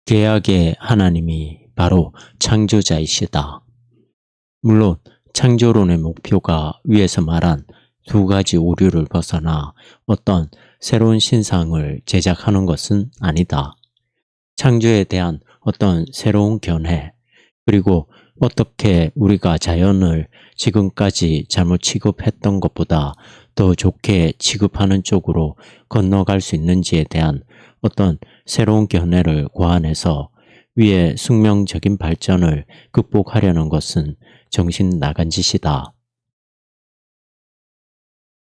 계약의 하나님이 바로 창조자이시다. 물론 창조론의 목표가 위에서 말한 두 가지 오류를 벗어나 어떤 새로운 신상을 제작하는 것은 아니다. 창조에 대한 어떤 새로운 견해, 그리고 어떻게 우리가 자연을 지금까지 잘못 취급했던 것보다 더 좋게 취급하는 쪽으로 건너갈 수 있는지에 대한 어떤 새로운 견해를 고안해서 위의 숙명적인 발전을 극복하려는 것은 정신 나간 짓이다.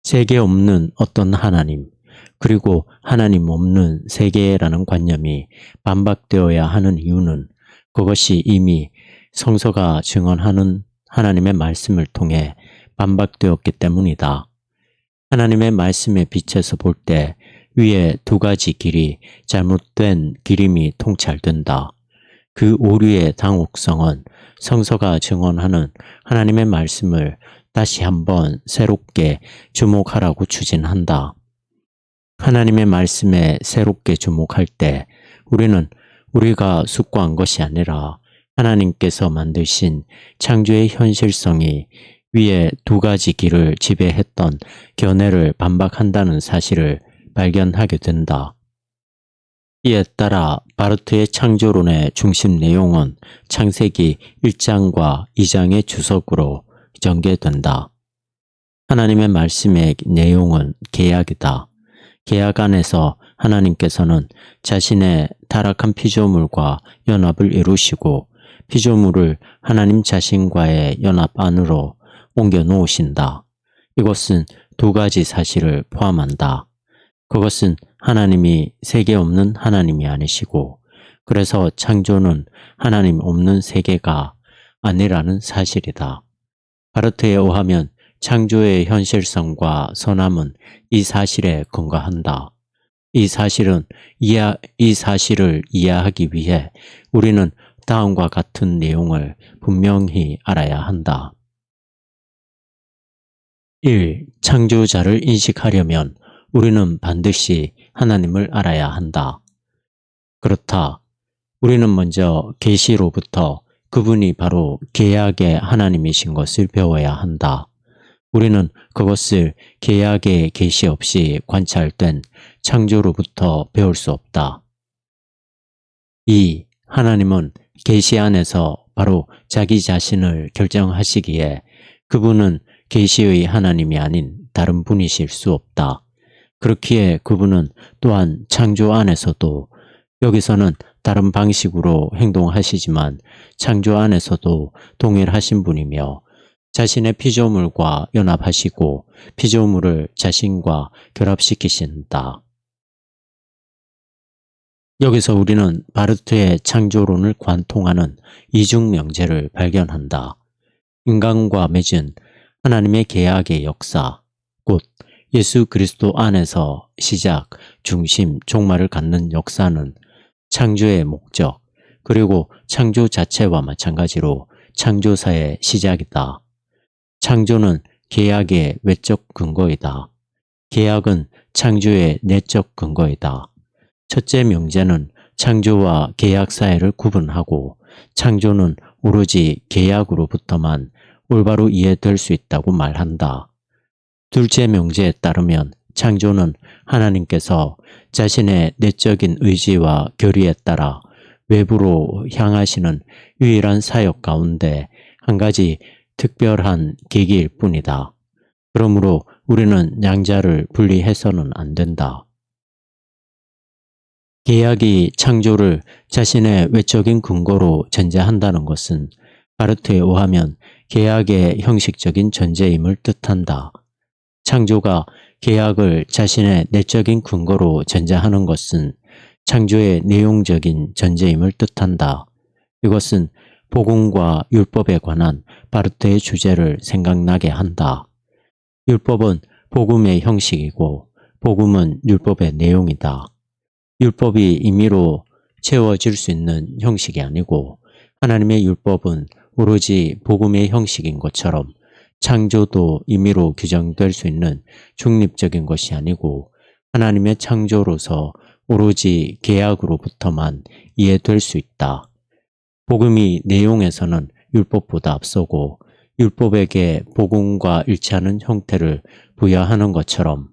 세계 없는 어떤 하나님, 그리고 하나님 없는 세계라는 관념이 반박되어야 하는 이유는 그것이 이미 성서가 증언하는 하나님의 말씀을 통해 반박되었기 때문이다. 하나님의 말씀에 비춰서 볼 때 위에 두 가지 길이 잘못된 길임이 통찰된다. 그 오류의 당혹성은 성서가 증언하는 하나님의 말씀을 다시 한번 새롭게 주목하라고 추진한다. 하나님의 말씀에 새롭게 주목할 때 우리는 우리가 숙고한 것이 아니라 하나님께서 만드신 창조의 현실성이 위에 두 가지 길을 지배했던 견해를 반박한다는 사실을 발견하게 된다. 이에 따라 바르트의 창조론의 중심 내용은 창세기 1장과 2장의 주석으로 전개된다. 하나님의 말씀의 내용은 계약이다. 계약 안에서 하나님께서는 자신의 타락한 피조물과 연합을 이루시고 피조물을 하나님 자신과의 연합 안으로 옮겨 놓으신다. 이것은 두 가지 사실을 포함한다. 그것은 하나님이 세계 없는 하나님이 아니시고 그래서 창조는 하나님 없는 세계가 아니라는 사실이다. 바르트에 의하면 창조의 현실성과 선함은 이 사실에 근거한다. 이 사실을 이해하기 위해 우리는 다음과 같은 내용을 분명히 알아야 한다. 1. 창조자를 인식하려면 우리는 반드시 하나님을 알아야 한다. 그렇다. 우리는 먼저 계시로부터 그분이 바로 계약의 하나님이신 것을 배워야 한다. 우리는 그것을 계약의 계시 없이 관찰된 창조로부터 배울 수 없다. 2. 하나님은 계시 안에서 바로 자기 자신을 결정하시기에 그분은 계시의 하나님이 아닌 다른 분이실 수 없다. 그렇기에 그분은 또한 창조 안에서도 여기서는 다른 방식으로 행동하시지만 창조 안에서도 동일하신 분이며 자신의 피조물과 연합하시고 피조물을 자신과 결합시키신다. 여기서 우리는 바르트의 창조론을 관통하는 이중 명제를 발견한다. 인간과 맺은 하나님의 계약의 역사, 곧 예수 그리스도 안에서 시작, 중심, 종말을 갖는 역사는 창조의 목적, 그리고 창조 자체와 마찬가지로 창조사의 시작이다. 창조는 계약의 외적 근거이다. 계약은 창조의 내적 근거이다. 첫째 명제는 창조와 계약 사이를 구분하고 창조는 오로지 계약으로부터만 올바로 이해될 수 있다고 말한다. 둘째 명제에 따르면 창조는 하나님께서 자신의 내적인 의지와 결의에 따라 외부로 향하시는 유일한 사역 가운데 한 가지 특별한 계기일 뿐이다. 그러므로 우리는 양자를 분리해서는 안 된다. 계약이 창조를 자신의 외적인 근거로 전제한다는 것은 바르트에 의하면 계약의 형식적인 전제임을 뜻한다. 창조가 계약을 자신의 내적인 근거로 전제하는 것은 창조의 내용적인 전제임을 뜻한다. 이것은 복음과 율법에 관한 바르트의 주제를 생각나게 한다. 율법은 복음의 형식이고 복음은 율법의 내용이다. 율법이 임의로 채워질 수 있는 형식이 아니고 하나님의 율법은 오로지 복음의 형식인 것처럼 창조도 임의로 규정될 수 있는 중립적인 것이 아니고 하나님의 창조로서 오로지 계약으로부터만 이해될 수 있다. 복음이 내용에서는 율법보다 앞서고 율법에게 복음과 일치하는 형태를 부여하는 것처럼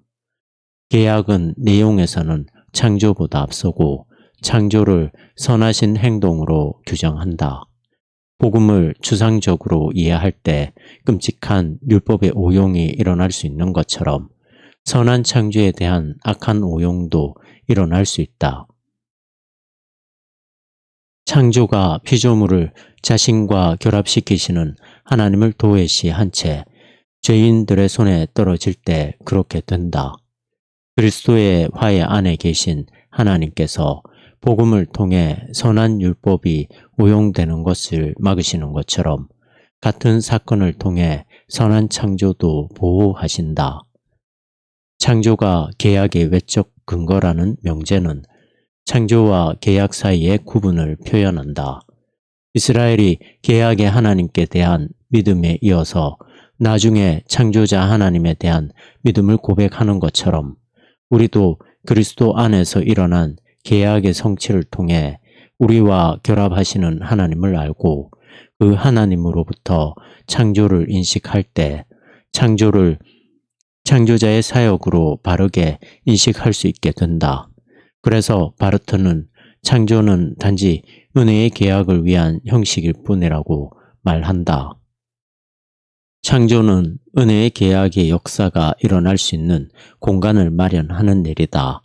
계약은 내용에서는 창조보다 앞서고 창조를 선하신 행동으로 규정한다. 복음을 추상적으로 이해할 때 끔찍한 율법의 오용이 일어날 수 있는 것처럼 선한 창조에 대한 악한 오용도 일어날 수 있다. 창조가 피조물을 자신과 결합시키시는 하나님을 도외시한 채 죄인들의 손에 떨어질 때 그렇게 된다. 그리스도의 화해 안에 계신 하나님께서 복음을 통해 선한 율법이 오용되는 것을 막으시는 것처럼 같은 사건을 통해 선한 창조도 보호하신다. 창조가 계약의 외적 근거라는 명제는 창조와 계약 사이의 구분을 표현한다. 이스라엘이 계약의 하나님께 대한 믿음에 이어서 나중에 창조자 하나님에 대한 믿음을 고백하는 것처럼 우리도 그리스도 안에서 일어난 계약의 성취를 통해 우리와 결합하시는 하나님을 알고 그 하나님으로부터 창조를 인식할 때 창조를 창조자의 사역으로 바르게 인식할 수 있게 된다. 그래서 바르트는 창조는 단지 은혜의 계약을 위한 형식일 뿐이라고 말한다. 창조는 은혜의 계약의 역사가 일어날 수 있는 공간을 마련하는 일이다.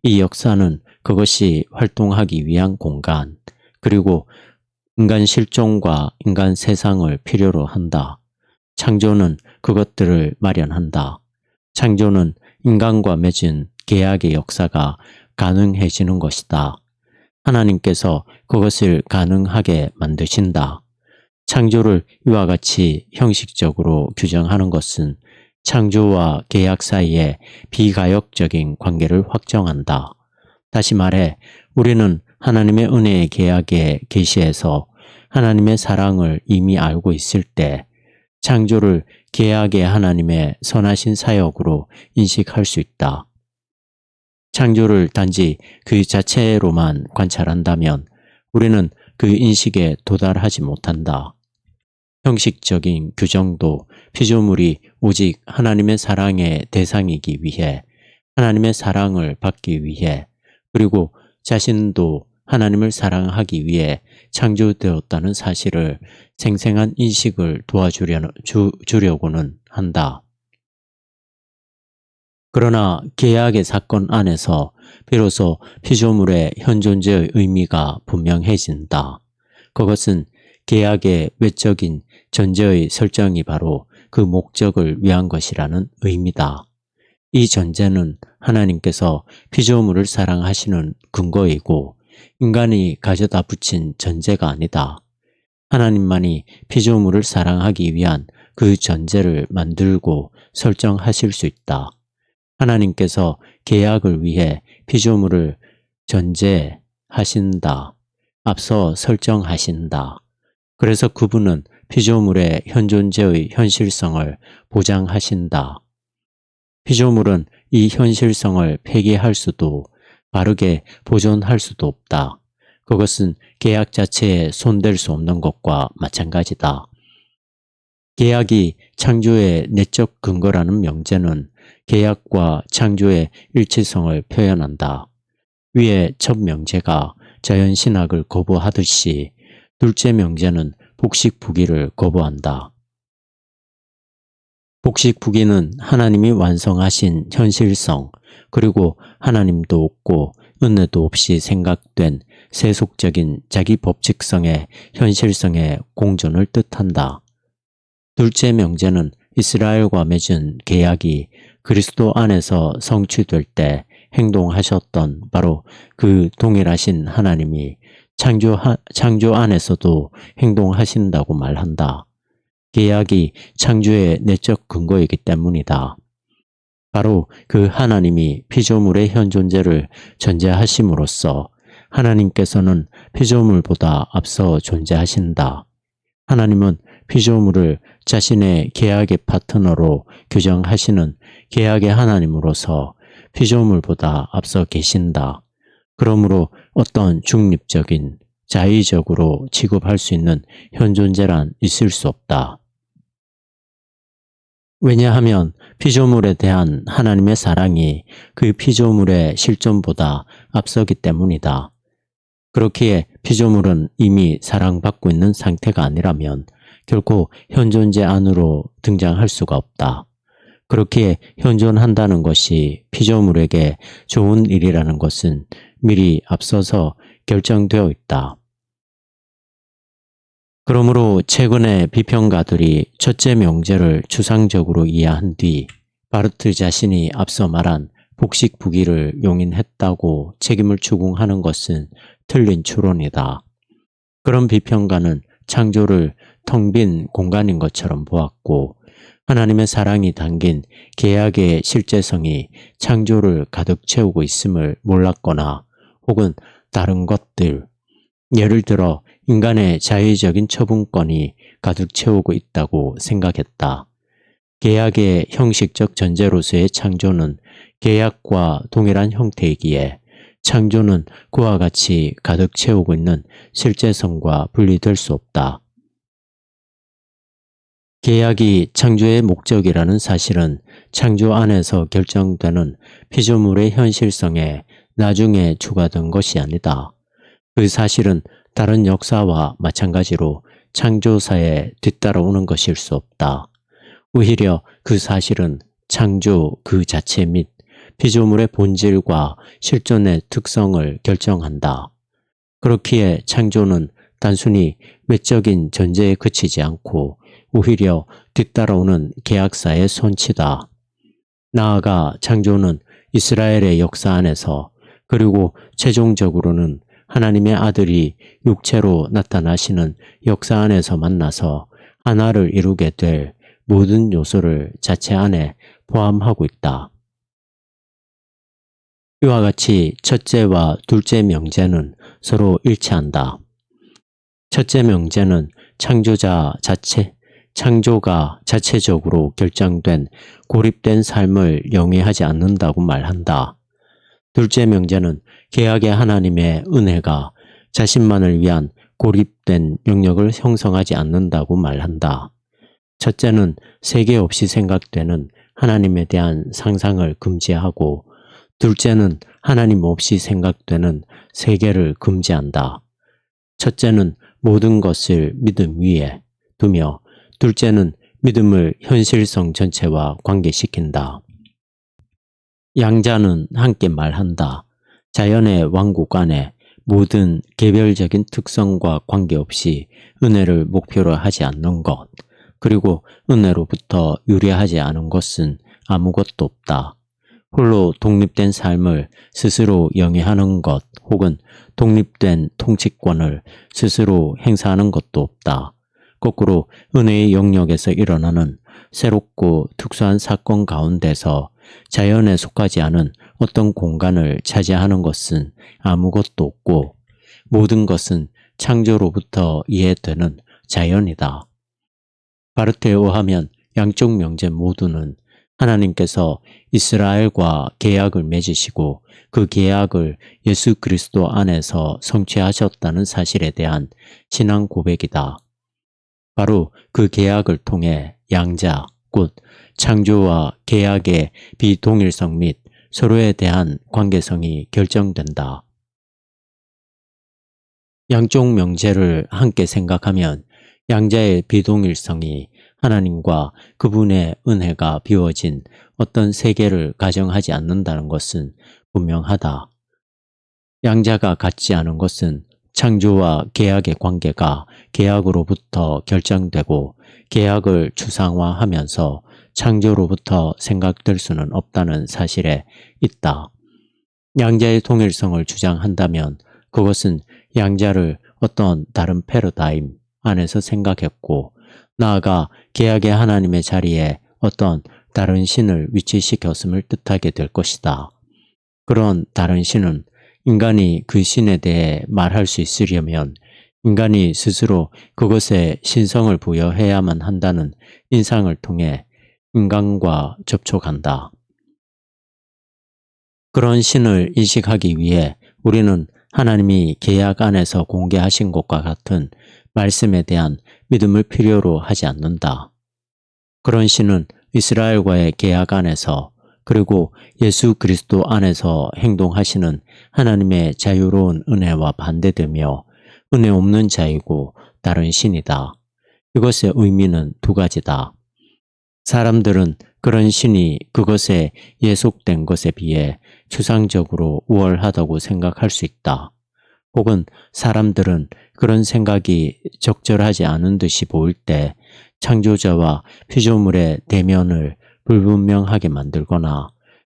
이 역사는 그것이 활동하기 위한 공간, 그리고 인간 실존과 인간 세상을 필요로 한다. 창조는 그것들을 마련한다. 창조는 인간과 맺은 계약의 역사가 가능해지는 것이다. 하나님께서 그것을 가능하게 만드신다. 창조를 이와 같이 형식적으로 규정하는 것은 창조와 계약 사이의 비가역적인 관계를 확정한다. 다시 말해 우리는 하나님의 은혜의 계약의 계시에서 하나님의 사랑을 이미 알고 있을 때 창조를 계약의 하나님의 선하신 사역으로 인식할 수 있다. 창조를 단지 그 자체로만 관찰한다면 우리는 그 인식에 도달하지 못한다. 형식적인 규정도 피조물이 오직 하나님의 사랑의 대상이기 위해, 하나님의 사랑을 받기 위해, 그리고 자신도 하나님을 사랑하기 위해 창조되었다는 사실을 생생한 인식을 도와주려고는 한다. 그러나 계약의 사건 안에서 비로소 피조물의 현존재의 의미가 분명해진다. 그것은 계약의 외적인 전제의 설정이 바로 그 목적을 위한 것이라는 의미다. 이 전제는 하나님께서 피조물을 사랑하시는 근거이고 인간이 가져다 붙인 전제가 아니다. 하나님만이 피조물을 사랑하기 위한 그 전제를 만들고 설정하실 수 있다. 하나님께서 계약을 위해 피조물을 전제하신다. 앞서 설정하신다. 그래서 그분은 피조물의 현존재의 현실성을 보장하신다. 피조물은 이 현실성을 폐기할 수도 바르게 보존할 수도 없다. 그것은 계약 자체에 손댈 수 없는 것과 마찬가지다. 계약이 창조의 내적 근거라는 명제는 계약과 창조의 일치성을 표현한다. 위의 첫 명제가 자연신학을 거부하듯이 둘째 명제는 복식부기를 거부한다. 복식부기는 하나님이 완성하신 현실성, 그리고 하나님도 없고 은혜도 없이 생각된 세속적인 자기 법칙성의 현실성의 공존을 뜻한다. 둘째 명제는 이스라엘과 맺은 계약이 그리스도 안에서 성취될 때 행동하셨던 바로 그 동일하신 하나님이 창조 안에서도 행동하신다고 말한다. 계약이 창조의 내적 근거이기 때문이다. 바로 그 하나님이 피조물의 현존재를 전제하심으로써 하나님께서는 피조물보다 앞서 존재하신다. 하나님은 피조물을 자신의 계약의 파트너로 규정하시는 계약의 하나님으로서 피조물보다 앞서 계신다. 그러므로 어떤 중립적인, 자의적으로 취급할 수 있는 현존재란 있을 수 없다. 왜냐하면 피조물에 대한 하나님의 사랑이 그 피조물의 실존보다 앞서기 때문이다. 그렇기에 피조물은 이미 사랑받고 있는 상태가 아니라면 결코 현존재 안으로 등장할 수가 없다. 그렇기에 현존한다는 것이 피조물에게 좋은 일이라는 것은 미리 앞서서 결정되어 있다. 그러므로 최근에 비평가들이 첫째 명제를 추상적으로 이해한 뒤 바르트 자신이 앞서 말한 복식부기를 용인했다고 책임을 추궁하는 것은 틀린 추론이다. 그런 비평가는 창조를 텅 빈 공간인 것처럼 보았고 하나님의 사랑이 담긴 계약의 실제성이 창조를 가득 채우고 있음을 몰랐거나 혹은 다른 것들, 예를 들어 인간의 자의적인 처분권이 가득 채우고 있다고 생각했다. 계약의 형식적 전제로서의 창조는 계약과 동일한 형태이기에 창조는 그와 같이 가득 채우고 있는 실제성과 분리될 수 없다. 계약이 창조의 목적이라는 사실은 창조 안에서 결정되는 피조물의 현실성에 나중에 추가된 것이 아니다. 그 사실은 다른 역사와 마찬가지로 창조사에 뒤따라오는 것일 수 없다. 오히려 그 사실은 창조 그 자체 및 피조물의 본질과 실존의 특성을 결정한다. 그렇기에 창조는 단순히 외적인 전제에 그치지 않고 오히려 뒤따라오는 계약사의 손치다. 나아가 창조는 이스라엘의 역사 안에서 그리고 최종적으로는 하나님의 아들이 육체로 나타나시는 역사 안에서 만나서 하나를 이루게 될 모든 요소를 자체 안에 포함하고 있다. 이와 같이 첫째와 둘째 명제는 서로 일치한다. 첫째 명제는 창조가 자체적으로 결정된 고립된 삶을 영위하지 않는다고 말한다. 둘째 명제는 계약의 하나님의 은혜가 자신만을 위한 고립된 영역을 형성하지 않는다고 말한다. 첫째는 세계 없이 생각되는 하나님에 대한 상상을 금지하고 둘째는 하나님 없이 생각되는 세계를 금지한다. 첫째는 모든 것을 믿음 위에 두며 둘째는 믿음을 현실성 전체와 관계시킨다. 양자는 함께 말한다. 자연의 왕국 안에 모든 개별적인 특성과 관계없이 은혜를 목표로 하지 않는 것, 그리고 은혜로부터 유래하지 않은 것은 아무것도 없다. 홀로 독립된 삶을 스스로 영위하는 것 혹은 독립된 통치권을 스스로 행사하는 것도 없다. 거꾸로 은혜의 영역에서 일어나는 새롭고 특수한 사건 가운데서 자연에 속하지 않은 어떤 공간을 차지하는 것은 아무것도 없고 모든 것은 창조로부터 이해되는 자연이다. 바르트에 의하면 양쪽 명제 모두는 하나님께서 이스라엘과 계약을 맺으시고 그 계약을 예수 그리스도 안에서 성취하셨다는 사실에 대한 신앙 고백이다. 바로 그 계약을 통해 양자, 곧 창조와 계약의 비동일성 및 서로에 대한 관계성이 결정된다. 양쪽 명제를 함께 생각하면 양자의 비동일성이 하나님과 그분의 은혜가 비워진 어떤 세계를 가정하지 않는다는 것은 분명하다. 양자가 같지 않은 것은 창조와 계약의 관계가 계약으로부터 결정되고 계약을 추상화하면서 창조로부터 생각될 수는 없다는 사실에 있다. 양자의 동일성을 주장한다면 그것은 양자를 어떤 다른 패러다임 안에서 생각했고 나아가 계약의 하나님의 자리에 어떤 다른 신을 위치시켰음을 뜻하게 될 것이다. 그런 다른 신은 인간이 그 신에 대해 말할 수 있으려면 인간이 스스로 그것에 신성을 부여해야만 한다는 인상을 통해 인간과 접촉한다. 그런 신을 인식하기 위해 우리는 하나님이 계약 안에서 공개하신 것과 같은 말씀에 대한 믿음을 필요로 하지 않는다. 그런 신은 이스라엘과의 계약 안에서 그리고 예수 그리스도 안에서 행동하시는 하나님의 자유로운 은혜와 반대되며 은혜 없는 자이고 다른 신이다. 이것의 의미는 두 가지다. 사람들은 그런 신이 그것에 예속된 것에 비해 추상적으로 우월하다고 생각할 수 있다. 혹은 사람들은 그런 생각이 적절하지 않은 듯이 보일 때 창조자와 피조물의 대면을 불분명하게 만들거나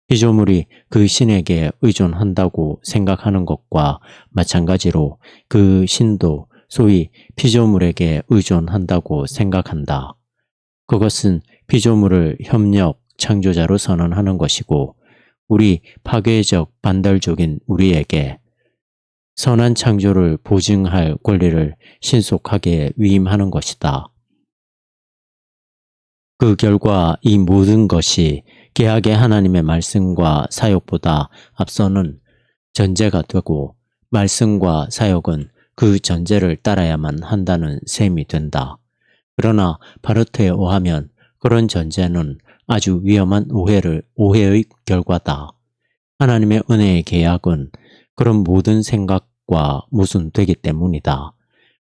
피조물이 그 신에게 의존한다고 생각하는 것과 마찬가지로 그 신도 소위 피조물에게 의존한다고 생각한다. 그것은 피조물을 협력 창조자로 선언하는 것이고 우리 파괴적 반달적인 우리에게 선한 창조를 보증할 권리를 신속하게 위임하는 것이다. 그 결과 이 모든 것이 계약의 하나님의 말씀과 사역보다 앞서는 전제가 되고 말씀과 사역은 그 전제를 따라야만 한다는 셈이 된다. 그러나 바르트에 의하면 그런 전제는 아주 위험한 오해의 결과다. 하나님의 은혜의 계약은 그런 모든 생각과 모순되기 때문이다.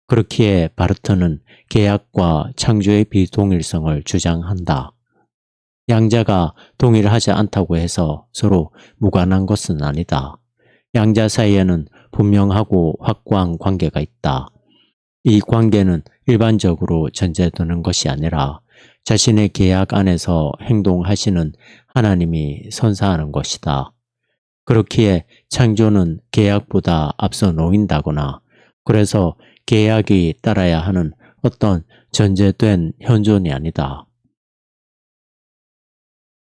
그렇기에 바르트는 계약과 창조의 비동일성을 주장한다. 양자가 동일하지 않다고 해서 서로 무관한 것은 아니다. 양자 사이에는 분명하고 확고한 관계가 있다. 이 관계는 일반적으로 전제되는 것이 아니라 자신의 계약 안에서 행동하시는 하나님이 선사하는 것이다. 그렇기에 창조는 계약보다 앞서 놓인다거나 그래서 계약이 따라야 하는 어떤 전제된 현존이 아니다.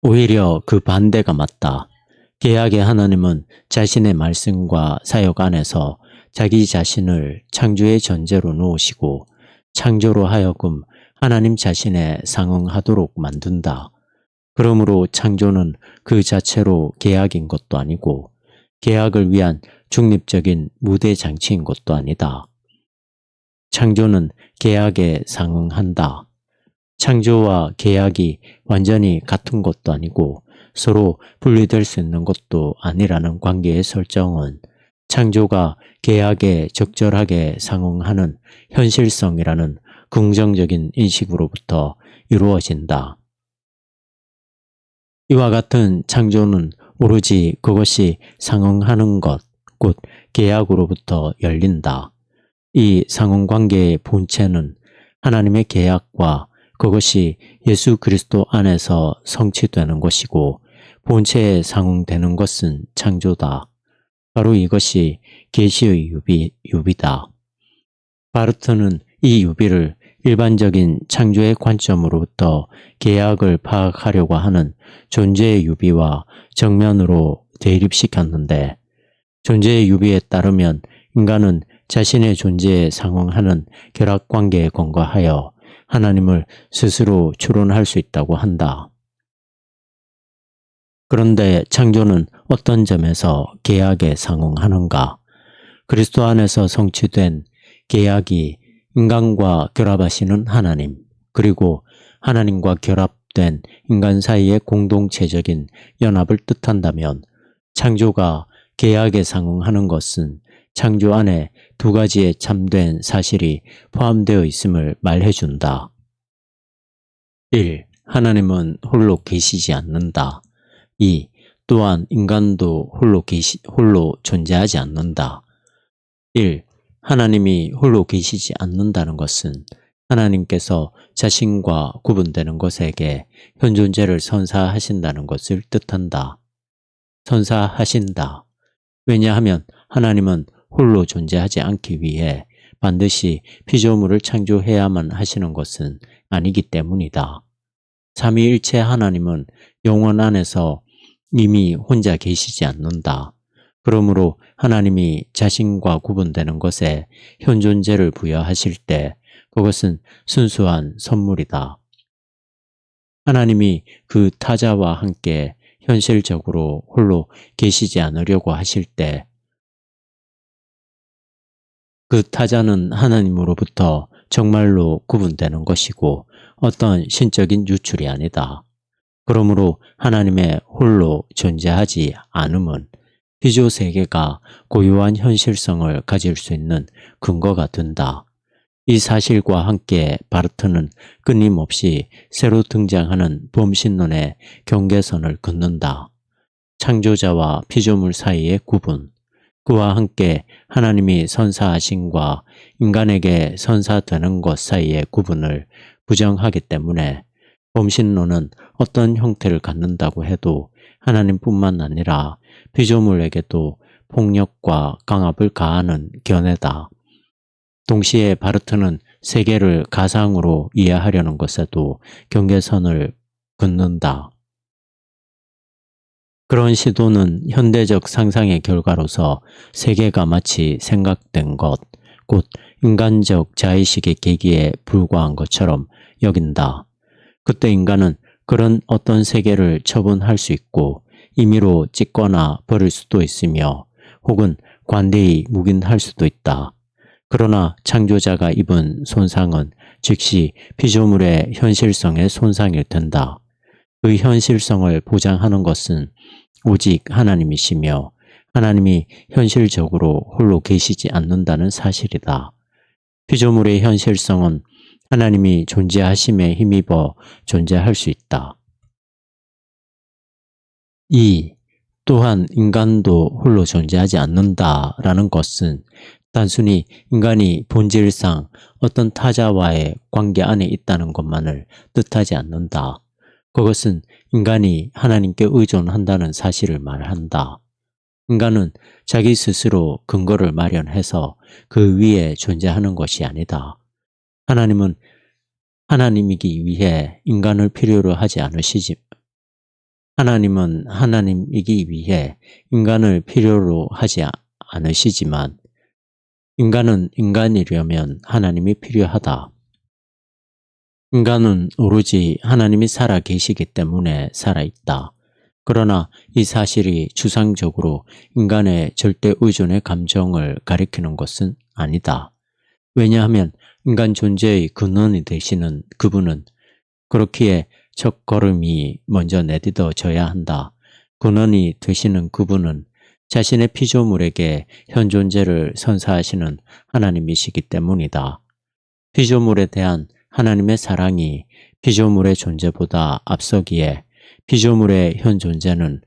오히려 그 반대가 맞다. 계약의 하나님은 자신의 말씀과 사역 안에서 자기 자신을 창조의 전제로 놓으시고 창조로 하여금 하나님 자신에 상응하도록 만든다. 그러므로 창조는 그 자체로 계약인 것도 아니고 계약을 위한 중립적인 무대 장치인 것도 아니다. 창조는 계약에 상응한다. 창조와 계약이 완전히 같은 것도 아니고 서로 분리될 수 있는 것도 아니라는 관계의 설정은 창조가 계약에 적절하게 상응하는 현실성이라는 긍정적인 인식으로부터 이루어진다. 이와 같은 창조는 오로지 그것이 상응하는 것, 곧 계약으로부터 열린다. 이 상응관계의 본체는 하나님의 계약과 그것이 예수 그리스도 안에서 성취되는 것이고 본체에 상응되는 것은 창조다. 바로 이것이 계시의 유비다. 바르트는 이 유비를 일반적인 창조의 관점으로부터 계약을 파악하려고 하는 존재의 유비와 정면으로 대립시켰는데 존재의 유비에 따르면 인간은 자신의 존재에 상응하는 결합관계에 근거하여 하나님을 스스로 추론할 수 있다고 한다. 그런데 창조는 어떤 점에서 계약에 상응하는가? 그리스도 안에서 성취된 계약이 인간과 결합하시는 하나님, 그리고 하나님과 결합된 인간 사이의 공동체적인 연합을 뜻한다면 창조가 계약에 상응하는 것은 창조 안에 두 가지의 참된 사실이 포함되어 있음을 말해준다. 1. 하나님은 홀로 계시지 않는다. 2. 또한 인간도 홀로 존재하지 않는다. 1. 하나님이 홀로 계시지 않는다는 것은 하나님께서 자신과 구분되는 것에게 현존재를 선사하신다는 것을 뜻한다. 선사하신다. 왜냐하면 하나님은 홀로 존재하지 않기 위해 반드시 피조물을 창조해야만 하시는 것은 아니기 때문이다. 삼위일체 하나님은 영원 안에서 이미 혼자 계시지 않는다. 그러므로 하나님이 자신과 구분되는 것에 현존재를 부여하실 때 그것은 순수한 선물이다. 하나님이 그 타자와 함께 현실적으로 홀로 계시지 않으려고 하실 때 그 타자는 하나님으로부터 정말로 구분되는 것이고 어떤 신적인 유출이 아니다. 그러므로 하나님의 홀로 존재하지 않음은 피조 세계가 고유한 현실성을 가질 수 있는 근거가 된다. 이 사실과 함께 바르트는 끊임없이 새로 등장하는 범신론의 경계선을 긋는다. 창조자와 피조물 사이의 구분, 그와 함께 하나님이 선사하심과 인간에게 선사되는 것 사이의 구분을 부정하기 때문에 범신론은 어떤 형태를 갖는다고 해도 하나님뿐만 아니라 피조물에게도 폭력과 강압을 가하는 견해다. 동시에 바르트는 세계를 가상으로 이해하려는 것에도 경계선을 긋는다. 그런 시도는 현대적 상상의 결과로서 세계가 마치 생각된 것, 곧 인간적 자의식의 계기에 불과한 것처럼 여긴다. 그때 인간은 그런 어떤 세계를 처분할 수 있고 임의로 찢거나 버릴 수도 있으며 혹은 관대히 묵인할 수도 있다. 그러나 창조자가 입은 손상은 즉시 피조물의 현실성의 손상일 텐다. 그 현실성을 보장하는 것은 오직 하나님이시며 하나님이 현실적으로 홀로 계시지 않는다는 사실이다. 피조물의 현실성은 하나님이 존재하심에 힘입어 존재할 수 있다. 2. 또한 인간도 홀로 존재하지 않는다라는 것은 단순히 인간이 본질상 어떤 타자와의 관계 안에 있다는 것만을 뜻하지 않는다. 그것은 인간이 하나님께 의존한다는 사실을 말한다. 인간은 자기 스스로 근거를 마련해서 그 위에 존재하는 것이 아니다. 하나님은 하나님이기 위해 인간을 필요로 하지 않으시지. 하나님은 하나님이기 위해 인간을 필요로 하지 않으시지만 인간은 인간이려면 하나님이 필요하다. 인간은 오로지 하나님이 살아 계시기 때문에 살아있다. 그러나 이 사실이 추상적으로 인간의 절대 의존의 감정을 가리키는 것은 아니다. 왜냐하면 인간 존재의 근원이 되시는 그분은 그렇기에 첫 걸음이 먼저 내딛어져야 한다. 근원이 되시는 그분은 자신의 피조물에게 현존재를 선사하시는 하나님이시기 때문이다. 피조물에 대한 하나님의 사랑이 피조물의 존재보다 앞서기에 피조물의 현존재는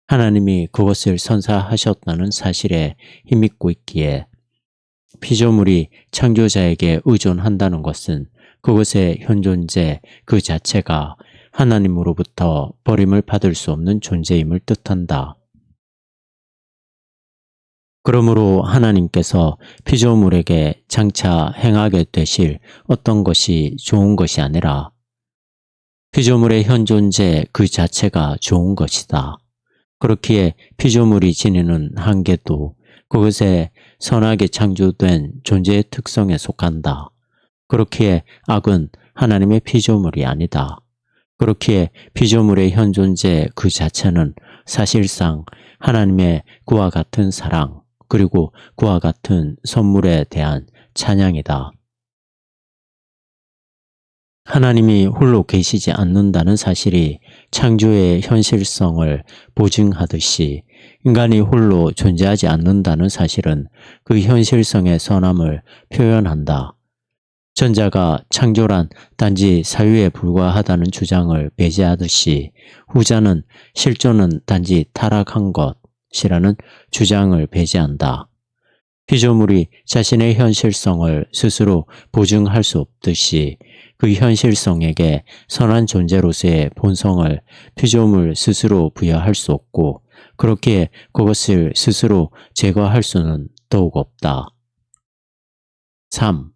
하나님이 그것을 선사하셨다는 사실에 힘입고 있기에 피조물이 창조자에게 의존한다는 것은 그것의 현존재 그 자체가 하나님으로부터 버림을 받을 수 없는 존재임을 뜻한다. 그러므로 하나님께서 피조물에게 장차 행하게 되실 어떤 것이 좋은 것이 아니라 피조물의 현존재 그 자체가 좋은 것이다. 그렇기에 피조물이 지니는 한계도 그것의 선하게 창조된 존재의 특성에 속한다. 그렇기에 악은 하나님의 피조물이 아니다. 그렇기에 피조물의 현존재 그 자체는 사실상 하나님의 그와 같은 사랑 그리고 그와 같은 선물에 대한 찬양이다. 하나님이 홀로 계시지 않는다는 사실이 창조의 현실성을 보증하듯이 인간이 홀로 존재하지 않는다는 사실은 그 현실성의 선함을 표현한다. 전자가 창조란 단지 사유에 불과하다는 주장을 배제하듯이 후자는 실존은 단지 타락한 것이라는 주장을 배제한다. 피조물이 자신의 현실성을 스스로 보증할 수 없듯이 그 현실성에게 선한 존재로서의 본성을 피조물 스스로 부여할 수 없고 그렇기에 그것을 스스로 제거할 수는 더욱 없다. 3.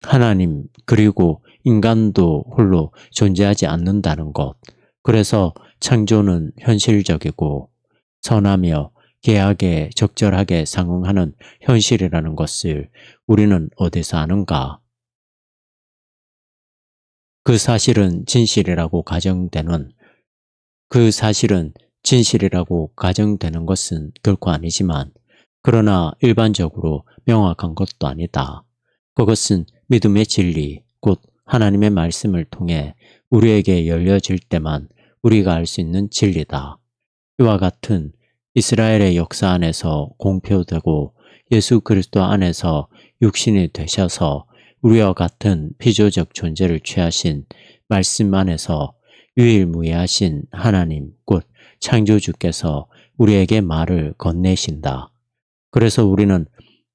하나님 그리고 인간도 홀로 존재하지 않는다는 것. 그래서 창조는 현실적이고 선하며 계약에 적절하게 상응하는 현실이라는 것을 우리는 어디서 아는가? 그 사실은 진실이라고 가정되는 것은 결코 아니지만 그러나 일반적으로 명확한 것도 아니다. 그것은 믿음의 진리, 곧 하나님의 말씀을 통해 우리에게 열려질 때만 우리가 알 수 있는 진리다. 이와 같은 이스라엘의 역사 안에서 공표되고 예수 그리스도 안에서 육신이 되셔서 우리와 같은 피조적 존재를 취하신 말씀 안에서 유일무이하신 하나님, 곧 창조주께서 우리에게 말을 건네신다. 그래서 우리는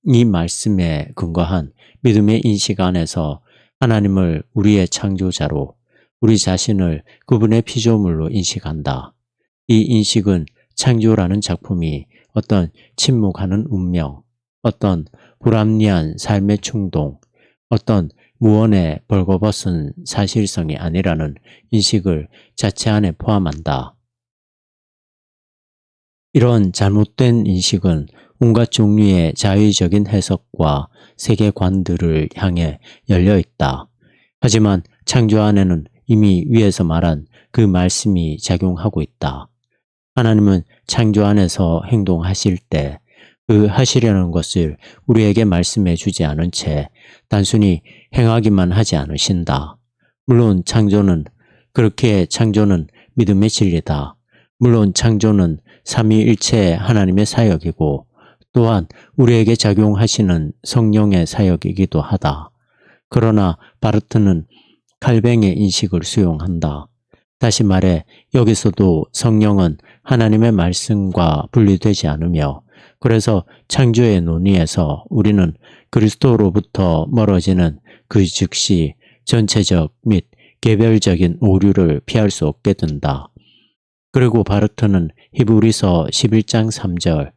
이 말씀에 근거한 믿음의 인식 안에서 하나님을 우리의 창조자로, 우리 자신을 그분의 피조물로 인식한다. 이 인식은 창조라는 작품이 어떤 침묵하는 운명, 어떤 불합리한 삶의 충동, 어떤 무언의 벌거벗은 사실성이 아니라는 인식을 자체 안에 포함한다. 이런 잘못된 인식은 온갖 종류의 자의적인 해석과 세계관들을 향해 열려 있다. 하지만 창조 안에는 이미 위에서 말한 그 말씀이 작용하고 있다. 하나님은 창조 안에서 행동하실 때 그 하시려는 것을 우리에게 말씀해 주지 않은 채 단순히 행하기만 하지 않으신다. 물론 창조는 믿음의 진리다. 물론 창조는 삼위일체 하나님의 사역이고 또한 우리에게 작용하시는 성령의 사역이기도 하다. 그러나 바르트는 칼뱅의 인식을 수용한다. 다시 말해 여기서도 성령은 하나님의 말씀과 분리되지 않으며 그래서 창조의 논의에서 우리는 그리스도로부터 멀어지는 그 즉시 전체적 및 개별적인 오류를 피할 수 없게 된다. 그리고 바르트는 히브리서 11장 3절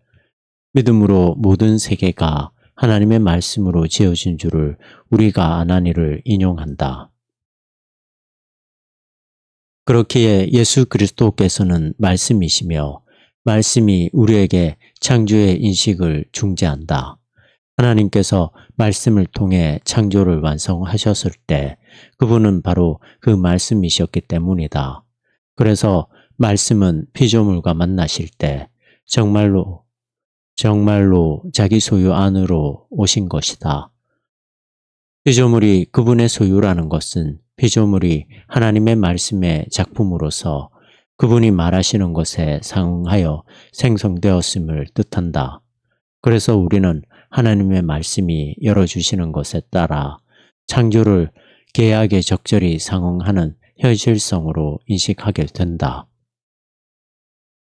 믿음으로 모든 세계가 하나님의 말씀으로 지어진 줄을 우리가 아나니를 인용한다. 그렇기에 예수 그리스도께서는 말씀이시며 말씀이 우리에게 창조의 인식을 중재한다. 하나님께서 말씀을 통해 창조를 완성하셨을 때 그분은 바로 그 말씀이셨기 때문이다. 그래서 말씀은 피조물과 만나실 때 정말로 자기 소유 안으로 오신 것이다. 피조물이 그분의 소유라는 것은 피조물이 하나님의 말씀의 작품으로서 그분이 말하시는 것에 상응하여 생성되었음을 뜻한다. 그래서 우리는 하나님의 말씀이 열어주시는 것에 따라 창조를 계약에 적절히 상응하는 현실성으로 인식하게 된다.